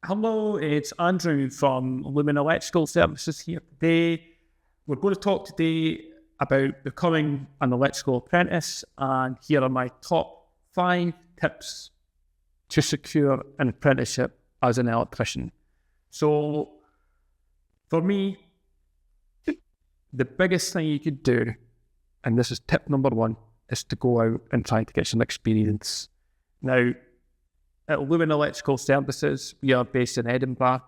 Hello, it's Andrew from Lumen Electrical Services here today. We're going to talk today about becoming an electrical apprentice, and here are my top 5 tips to secure an apprenticeship as an electrician. So, for me, the biggest thing you could do, and this is tip number 1, is to go out and try to get some experience. Now, at Lumen Electrical Services, we are based in Edinburgh,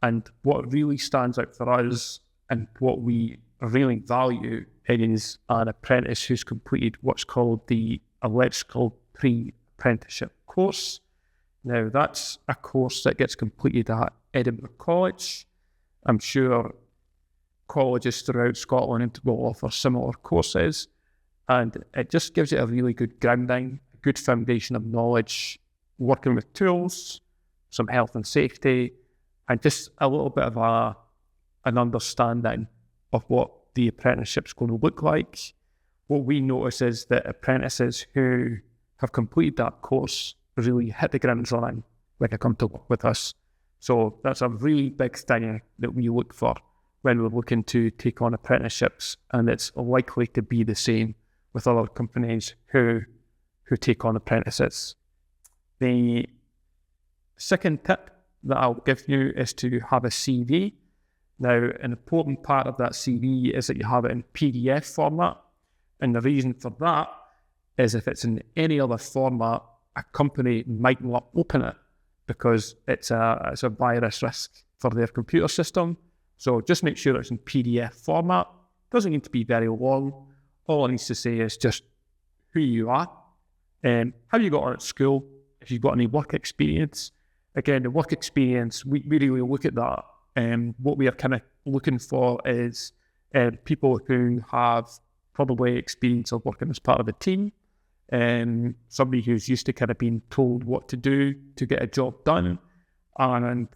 and what really stands out for us and what we really value is an apprentice who's completed what's called the Electrical Pre-Apprenticeship course. Now, that's a course that gets completed at Edinburgh College. I'm sure colleges throughout Scotland will offer similar courses, and it just gives you a really good grounding, a good foundation of knowledge, working with tools, some health and safety, and just a little bit of an understanding of what the apprenticeship's going to look like. What we notice is that apprentices who have completed that course really hit the ground running when they come to work with us. So that's a really big thing that we look for when we're looking to take on apprenticeships, and it's likely to be the same with other companies who take on apprentices. The second tip that I'll give you is to have a CV. Now, an important part of that CV is that you have it in PDF format. And the reason for that is if it's in any other format, a company might not open it because it's a virus risk for their computer system. So just make sure it's in PDF format. Doesn't need to be very long. All it needs to say is just who you are, how you got on at school, if you've got any work experience. Again, the work experience, we really look at that. What we are kind of looking for is people who have probably experience of working as part of a team, somebody who's used to kind of being told what to do to get a job done, and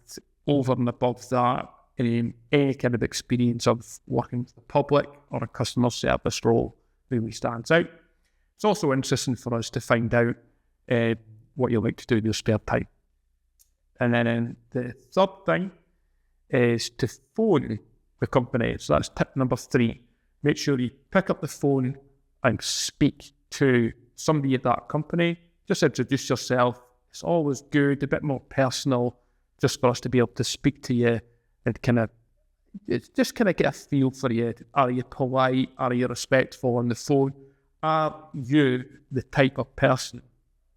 over and above that, any kind of experience of working with the public or a customer service role really stands out. It's also interesting for us to find out what you like to do in your spare time. And then the third thing is to phone the company. So that's tip number 3. Make sure you pick up the phone and speak to somebody at that company. Just introduce yourself. It's always good, a bit more personal, just for us to be able to speak to you and just get a feel for you. Are you polite? Are you respectful on the phone? Are you the type of person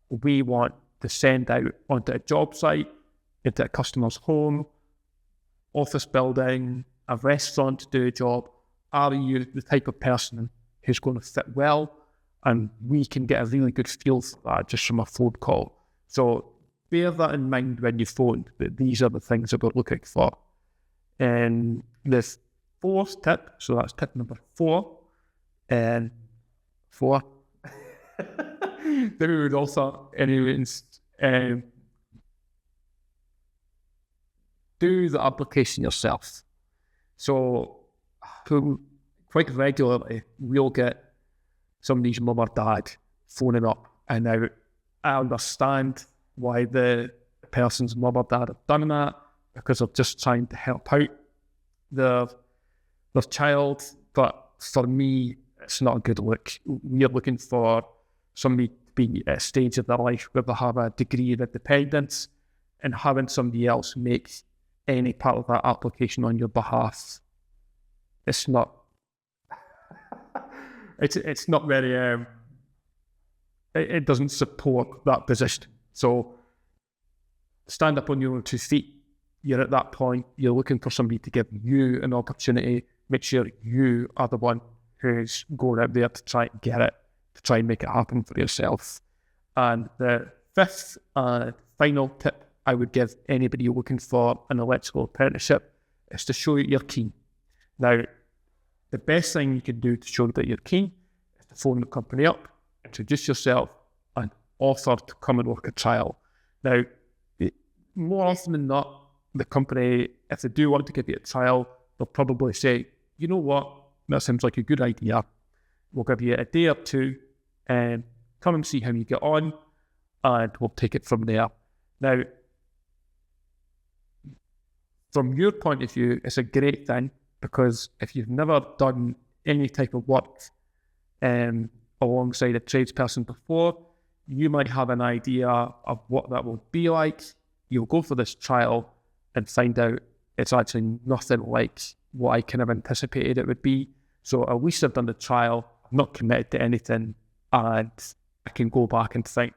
we want to send out onto a job site, into a customer's home, office building, a restaurant to do a job? Are you the type of person who's going to fit well? And we can get a really good feel for that just from a phone call. So bear that in mind when you phone, that these are the things that we're looking for. And the 4th tip, so that's tip number 4, and 4, then we would also, anyways, do the application yourself. So quite regularly, we'll get somebody's mum or dad phoning up, and now I understand why the person's mum or dad have done that, because they're just trying to help out their child. But for me, it's not a good look. We're looking for somebody to be at a stage of their life where they have a degree of independence, and having somebody else make any part of that application on your behalf, it's not it's not very it doesn't support that position. So stand up on your own 2 feet. You're at that point, you're looking for somebody to give you an opportunity. Make sure you are the one who's going out there to try and get it, to try and make it happen for yourself. And the 5th and final tip I would give anybody looking for an electrical apprenticeship is to show that you're keen. Now, the best thing you can do to show that you're keen is to phone the company up, introduce yourself, and offer to come and work a trial. Now, more often than not, the company, if they do want to give you a trial, they'll probably say, you know what, that seems like a good idea. We'll give you a day or 2 and come and see how you get on. and we'll take it from there. Now, from your point of view, it's a great thing, because if you've never done any type of work alongside a tradesperson before, you might have an idea of what that will be like. You'll go for this trial and find out it's actually nothing like what I kind of anticipated it would be. So at least I've done the trial, I'm not committed to anything, and I can go back and think,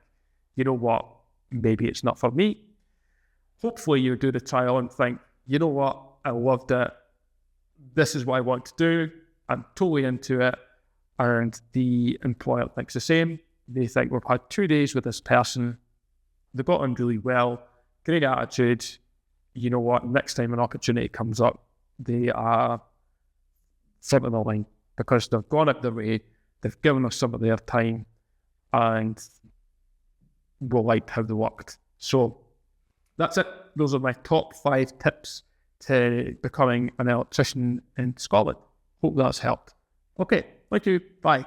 you know what, maybe it's not for me. Hopefully you do the trial and think, you know what, I loved it. This is what I want to do. I'm totally into it. And the employer thinks the same. They think, we've had 2 days with this person. They got on really well. Great attitude. You know what, next time an opportunity comes up, they are front of the line, because they've gone out their way, they've given us some of their time, and we liked how they worked. So that's it. Those are my top 5 tips to becoming an electrician in Scotland. Hope that's helped. Okay, thank you. Bye.